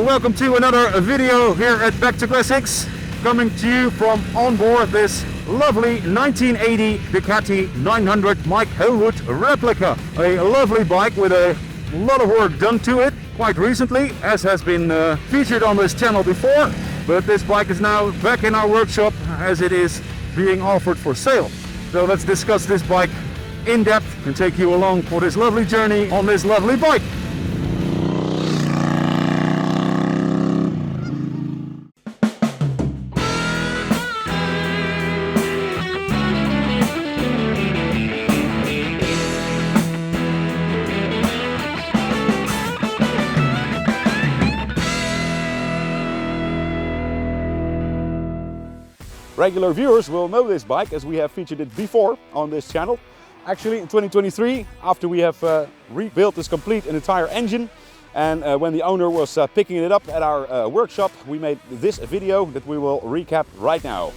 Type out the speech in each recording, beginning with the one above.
welcome to another video here at Back to Classics, coming to you from on board this lovely 1980 Ducati 900 Mike Hailwood Replica. A lovely bike with a lot of work done to it quite recently, as has been featured on this channel before, but this bike is now back in our workshop as it is being offered for sale. So let's discuss this bike in depth and take you along for this lovely journey on this lovely bike. Regular viewers will know this bike as we have featured it before on this channel. Actually in 2023, after we have rebuilt this complete and entire engine, and when the owner was picking it up at our workshop, we made this video that we will recap right now.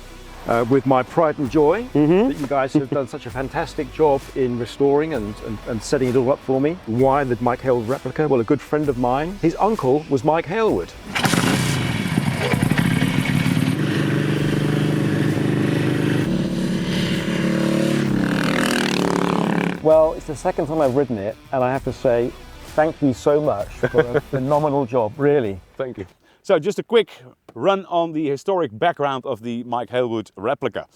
With my pride and joy that you guys have done such a fantastic job in restoring and setting it all up for me. Why the Mike Hailwood Replica? Well, a good friend of mine, his uncle was Mike Hailwood. Well, it's the second time I've ridden it, and I have to say, thank you so much for a phenomenal job, really. Thank you. So just a quick run on the historic background of the Mike Hailwood Replica.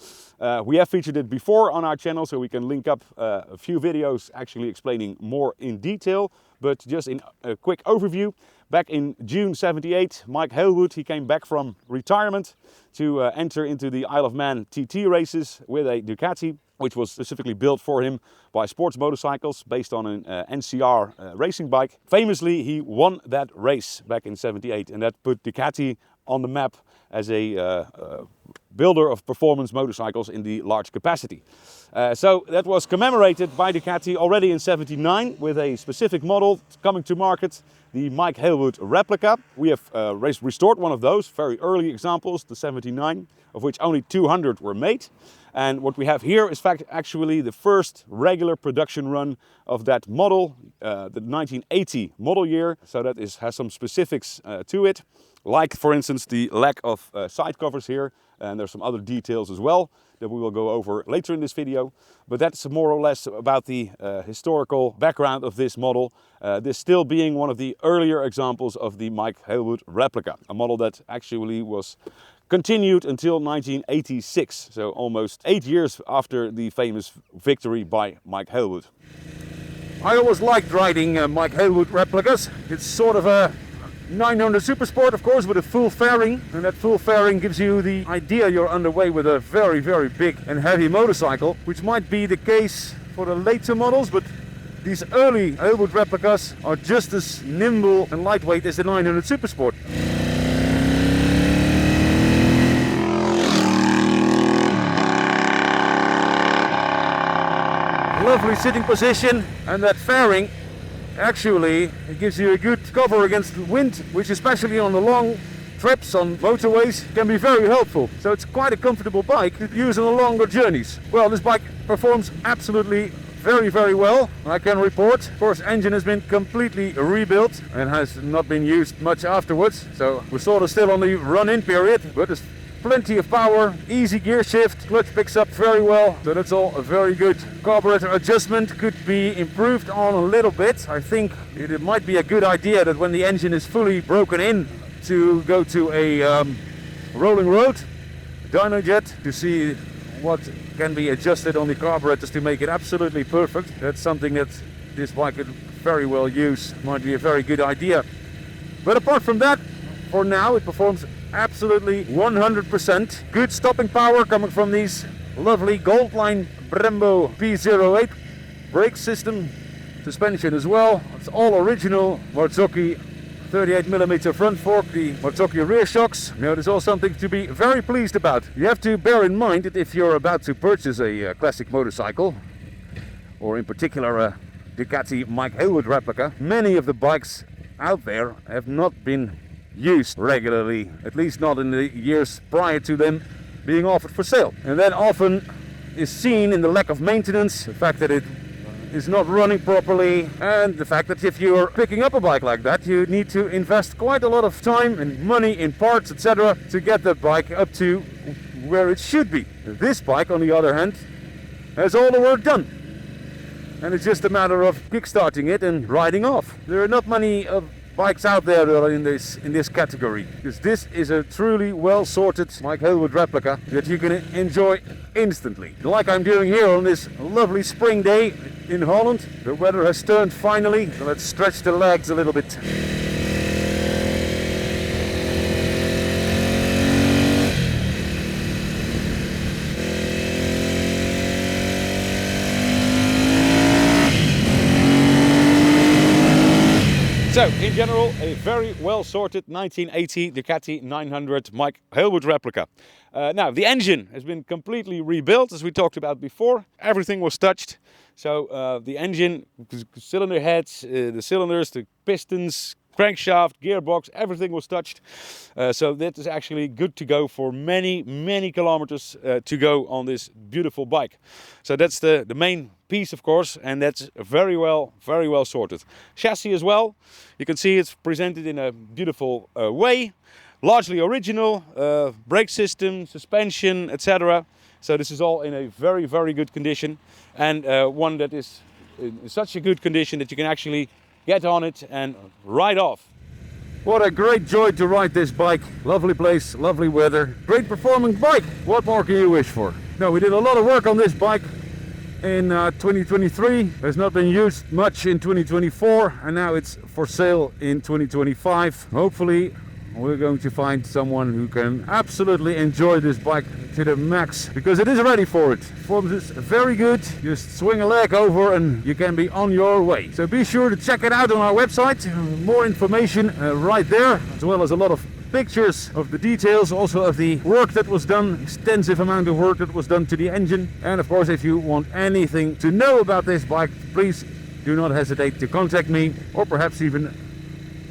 We have featured it before on our channel, so we can link up a few videos actually explaining more in detail, but just in a quick overview. Back in June '78, Mike Hailwood, he came back from retirement to enter into the Isle of Man TT races with a Ducati, which was specifically built for him by Sports Motorcycles, based on an NCR racing bike. Famously, he won that race back in '78, and that put Ducati on the map as a builder of performance motorcycles in the large capacity. So that was commemorated by Ducati already in '79 with a specific model coming to market, the Mike Hailwood Replica. We have restored one of those very early examples, the '79, of which only 200 were made. And what we have here is actually the first regular production run of that model, the 1980 model year. So that has some specifics to it, like for instance the lack of side covers here, and there's some other details as well that we will go over later in this video. But that's more or less about the historical background of this model, this still being one of the earlier examples of the Mike Hailwood Replica, a model that actually was continued until 1986, so almost 8 years after the famous victory by Mike Hailwood. I always liked riding Mike Hailwood replicas. It's sort of a 900 Super Sport, of course, with a full fairing, and that full fairing gives you the idea you're underway with a very, very big and heavy motorcycle, which might be the case for the later models, but these early Hailwood replicas are just as nimble and lightweight as the 900 Super Sport. Lovely sitting position, and that fairing actually it gives you a good cover against the wind, which especially on the long trips on motorways can be very helpful. So it's quite a comfortable bike to use on the longer journeys. Well, this bike performs absolutely very, very well, I can report. Of course, engine has been completely rebuilt and has not been used much afterwards, so we're sort of still on the run-in period, but there's plenty of power, easy gear shift, clutch picks up very well, so that's all very good. Carburetor adjustment could be improved on a little bit. I think it might be a good idea that when the engine is fully broken in to go to a rolling road dyno jet to see what can be adjusted on the carburetors to make it absolutely perfect. That's something that this bike could very well use, might be a very good idea. But apart from that, for now it performs absolutely 100%. Good stopping power coming from these lovely Goldline Brembo P08 brake system, suspension as well. It's all original Marzocchi 38mm front fork, the Marzocchi rear shocks. Now, there's all something to be very pleased about. You have to bear in mind that if you're about to purchase a classic motorcycle, or in particular a Ducati Mike Hailwood Replica, many of the bikes out there have not been used regularly, at least not in the years prior to them being offered for sale. And that often is seen in the lack of maintenance, the fact that it is not running properly, and the fact that if you're picking up a bike like that, you need to invest quite a lot of time and money in parts, etc., to get the bike up to where it should be. This bike, on the other hand, has all the work done, and it's just a matter of kickstarting it and riding off. There are not many bikes out there that are in this category, because this is a truly well sorted Mike Hailwood replica that you can enjoy instantly, like I'm doing here on this lovely spring day in Holland. The weather has turned finally, so let's stretch the legs a little bit. So, in general, a very well sorted 1980 Ducati 900 Mike Hailwood replica. Now, the engine has been completely rebuilt, as we talked about before. Everything was touched. So, the engine, cylinder heads, the cylinders, the pistons, crankshaft, gearbox, everything was touched. So that is actually good to go for many, many kilometers to go on this beautiful bike. So that's the main piece, of course, and that's very well sorted. Chassis as well, you can see it's presented in a beautiful way, largely original, brake system, suspension, etc. So this is all in a very, very good condition, and one that is in such a good condition that you can actually get on it and ride off. What a great joy to ride this bike. Lovely place, lovely weather, great performing bike. What more can you wish for? Now, we did a lot of work on this bike in 2023. It's not been used much in 2024, and now it's for sale in 2025. Hopefully we're going to find someone who can absolutely enjoy this bike to the max, because it is ready for it. Performance is very good. Just swing a leg over and you can be on your way. So be sure to check it out on our website. More information right there, as well as a lot of pictures of the details, also of the work that was done, extensive amount of work that was done to the engine. And of course, if you want anything to know about this bike, please do not hesitate to contact me, or perhaps even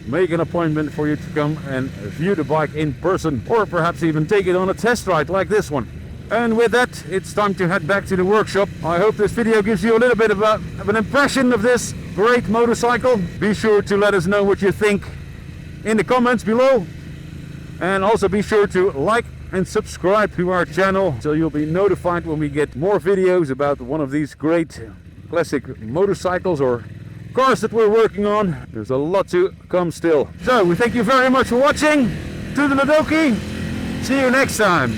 make an appointment for you to come and view the bike in person, or perhaps even take it on a test ride like this one. And with that, it's time to head back to the workshop. I hope this video gives you a little bit of an impression of this great motorcycle. Be sure to let us know what you think in the comments below, and also be sure to like and subscribe to our channel so you'll be notified when we get more videos about one of these great classic motorcycles or cars that we're working on. There's a lot to come still. So we thank you very much for watching. Toodle-a-dokie. See you next time.